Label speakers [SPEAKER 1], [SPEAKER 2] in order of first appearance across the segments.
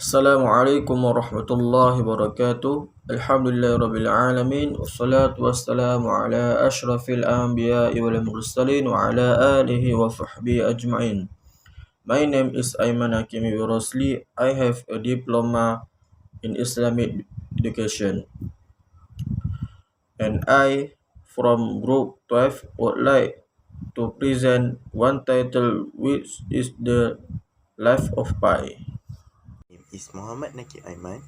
[SPEAKER 1] Assalamualaikum warahmatullahi wabarakatuh. Alhamdulillahirabbil alamin wassalatu wassalamu ala asyrafil anbiya'i wal mursalin wa ala alihi wa sahbihi ajma'in. My name is Aiman Hakimi Rosli. I have a diploma in Islamic education. And I from group 12 would like to present one title, which is The Life of Pi.
[SPEAKER 2] Name is Muhammad Naki Aiman.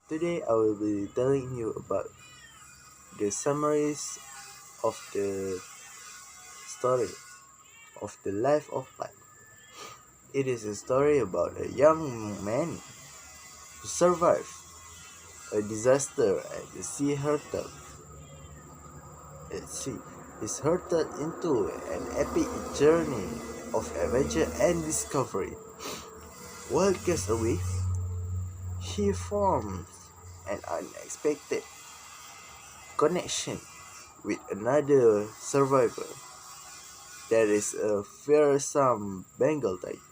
[SPEAKER 2] Today I will be telling you about the summaries of the story of the life of Pi. It is a story about a young man who survived a disaster at the sea hurtled at sea. Is hurtled into an epic journey of adventure and discovery. While cast away, he forms an unexpected connection with another survivor, that is a fearsome Bengal tiger.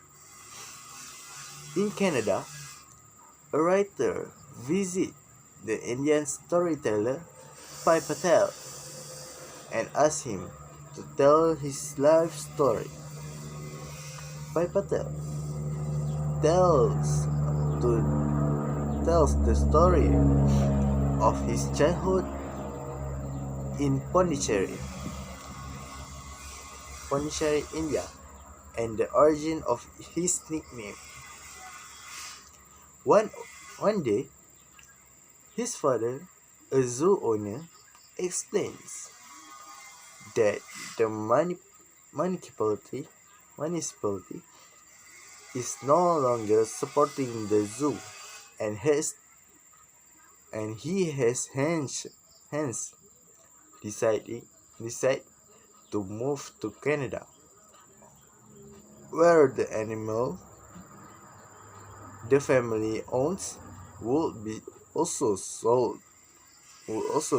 [SPEAKER 2] In Canada, a writer visits the Indian storyteller Pai Patel and asks him to tell his life story. Pai Patel tells the story of his childhood in Pondicherry, India, and the origin of his nickname. One day, his father, a zoo owner, explains that the municipality is no longer supporting the zoo, and he has hence decided to move to Canada, where the animal the family owns would also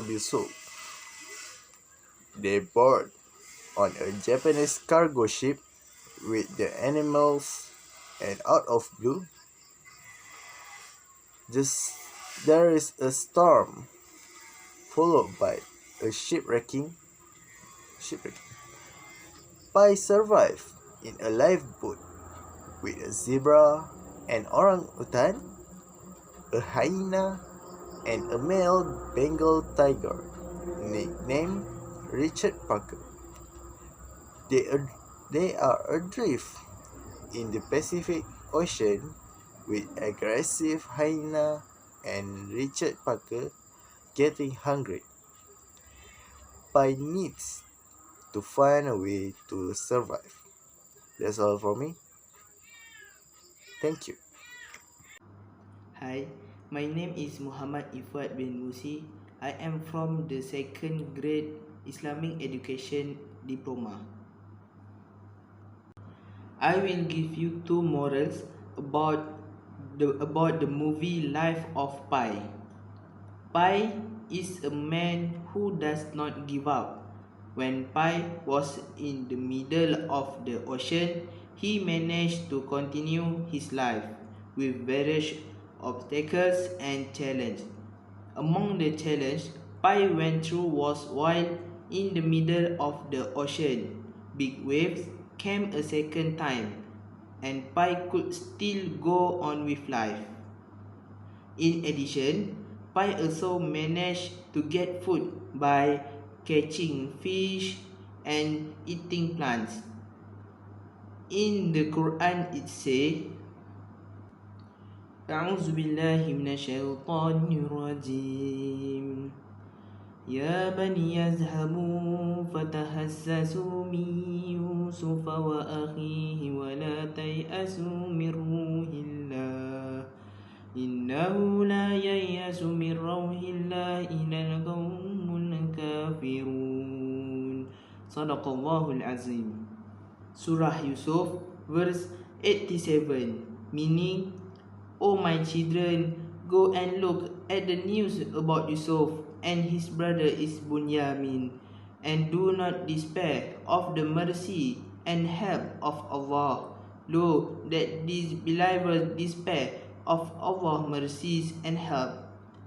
[SPEAKER 2] be sold. They board on a Japanese cargo ship with the animals, and out of blue, there is a storm followed by a shipwrecking. Pai survived in a lifeboat with a zebra, an orangutan, a hyena, and a male Bengal tiger nicknamed Richard Parker. They are adrift in the Pacific Ocean with aggressive hyena and Richard Parker getting hungry. Pai needs to find a way to survive. That's all for me. Thank you.
[SPEAKER 3] Hi, my name is Muhammad Ifat bin Musi. I am from the second grade Islamic Education Diploma. I will give you two morals about the movie Life of Pi. Pi is a man who does not give up. When Pi was in the middle of the ocean, he managed to continue his life with various obstacles and challenges. Among the challenges Pi went through was while in the middle of the ocean, big waves came a second time, and Pi could still go on with life. In addition, Pi also managed to get food by catching fish and eating plants. In the Quran it says, أعوذ بالله من الشيطان الرجيم يا بني اذهبوا فتحسسوا من يوسف وأخيه ولا تيأسوا من روح الله إنه لا ييأس من روح الله إلا القوم الكافرون صدق الله العظيم. Surah Yusuf verse 87, meaning, O my children, go and look at the news about Yusuf and his brother is Bunyamin, and do not despair of the mercy and help of Allah. Lo, that these believers despair of our mercies and help.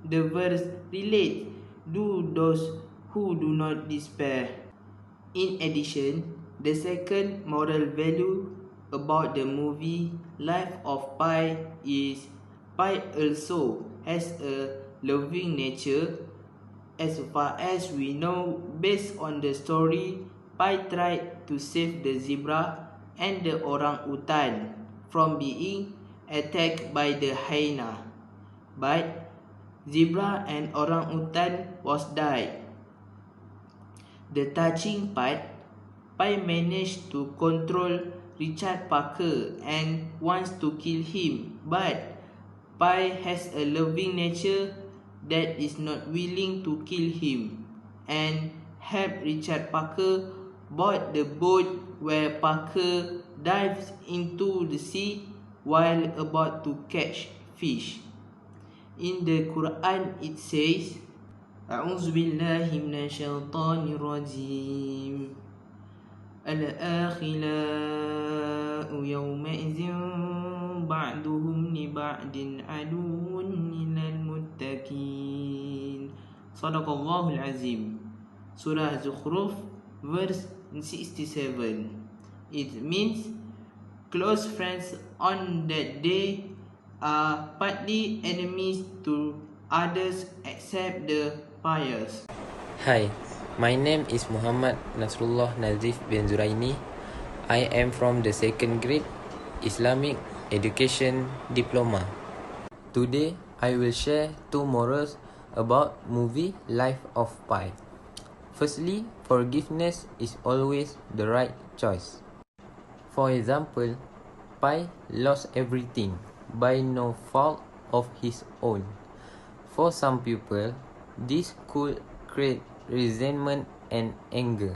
[SPEAKER 3] The verse relates to those who do not despair. In addition, the second moral value about the movie Life of Pi is Pi also has a loving nature. As far as we know, based on the story, Pi tried to save the zebra and the orangutan from being attacked by the hyena. But zebra and orangutan was died. The touching part, Pi managed to control Richard Parker and wants to kill him, but Pi has a loving nature that is not willing to kill him and help Richard Parker board the boat where Parker dives into the sea while about to catch fish. In the Quran it says, أعوذ بالله من الشيطان الرجيم الآخلاء يومئذ بعضهم لبعض عدو إلا المتقين صدق الله العظيم. Surah Zukhruf verse 67. It means close friends on that day are partly enemies to others except the pious.
[SPEAKER 4] Hi, my name is Muhammad Nasrullah Nazif bin Zuraini. I am from the second grade Islamic Education Diploma. Today, I will share two morals about movie Life of Pi. Firstly, forgiveness is always the right choice. For example, Pi lost everything by no fault of his own. For some people, this could create resentment and anger,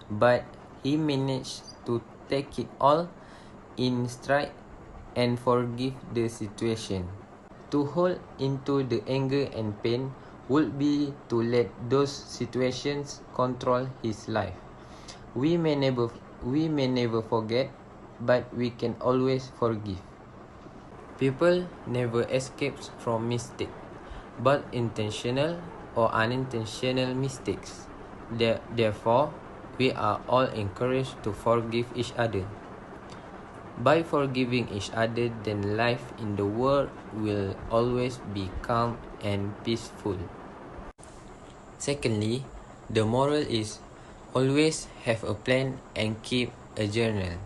[SPEAKER 4] but he managed to take it all in stride and forgive the situation. To hold into the anger and pain would be to let those situations control his life. We may never forget, but we can always forgive. People never escape from mistake, but intentional or unintentional mistakes. Therefore, we are all encouraged to forgive each other. By forgiving each other, then life in the world will always be calm and peaceful. Secondly, the moral is always have a plan and keep a journal.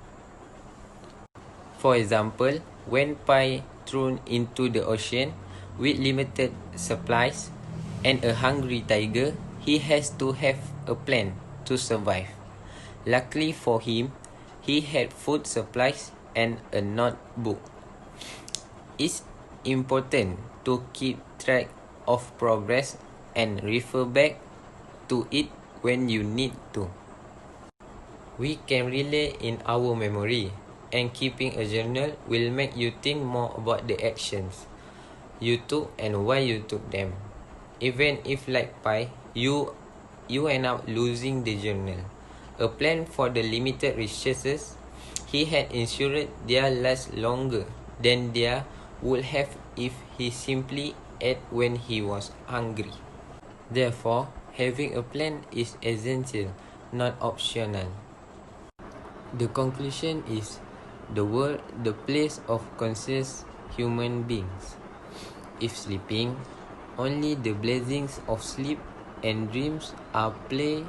[SPEAKER 4] For example, when Pi thrown into the ocean with limited supplies and a hungry tiger, he has to have a plan to survive. Luckily for him, he had food supplies and a notebook. It's important to keep track of progress and refer back to it when you need to. We can relay in our memory, and keeping a journal will make you think more about the actions you took and why you took them. Even if, like Pi, you end up losing the journal. A plan for the limited resources he had ensured their last longer than they would have if he simply ate when he was hungry. Therefore, having a plan is essential, not optional. The conclusion is the world the place of conscious human beings. If sleeping, only the blessings of sleep and dreams are played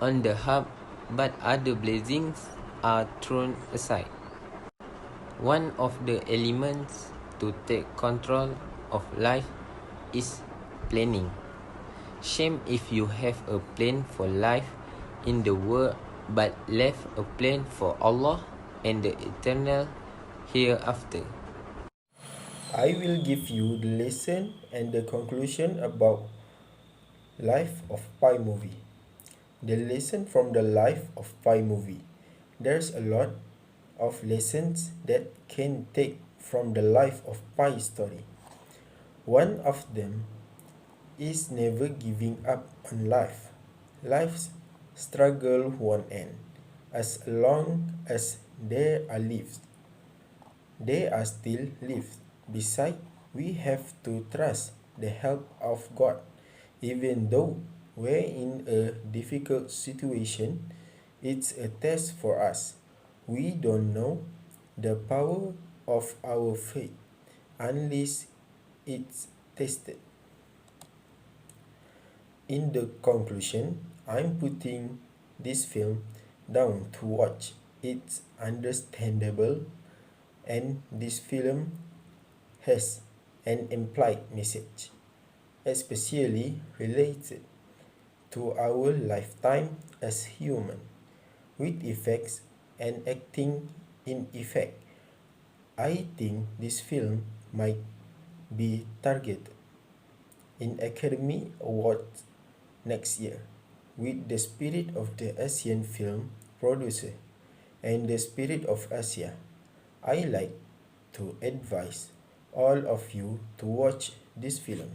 [SPEAKER 4] on the harp, but other blessings are thrown aside. One of the elements to take control of life is planning. Shame if you have a plan for life in the world but left a plan for Allah and the eternal hereafter.
[SPEAKER 1] I will give you the lesson and the conclusion about Life of Pi movie. The lesson from the Life of Pi movie. There's a lot of lessons that can take from the Life of Pi story. One of them is never giving up on life. Life's struggle won't end as long as there are lives.
[SPEAKER 5] They are still lived. Besides, we have to trust the help of God. Even though we're in a difficult situation, it's a test for us. We don't know the power of our faith unless it's tested. In the conclusion, I'm putting this film down to watch. It's understandable, and this film has an implied message, especially related to our lifetime as human, with effects and acting in effect. I think this film might be targeted in Academy Awards next year. With the spirit of the Asian film producer and the spirit of Asia, I like to advise all of you to watch this film.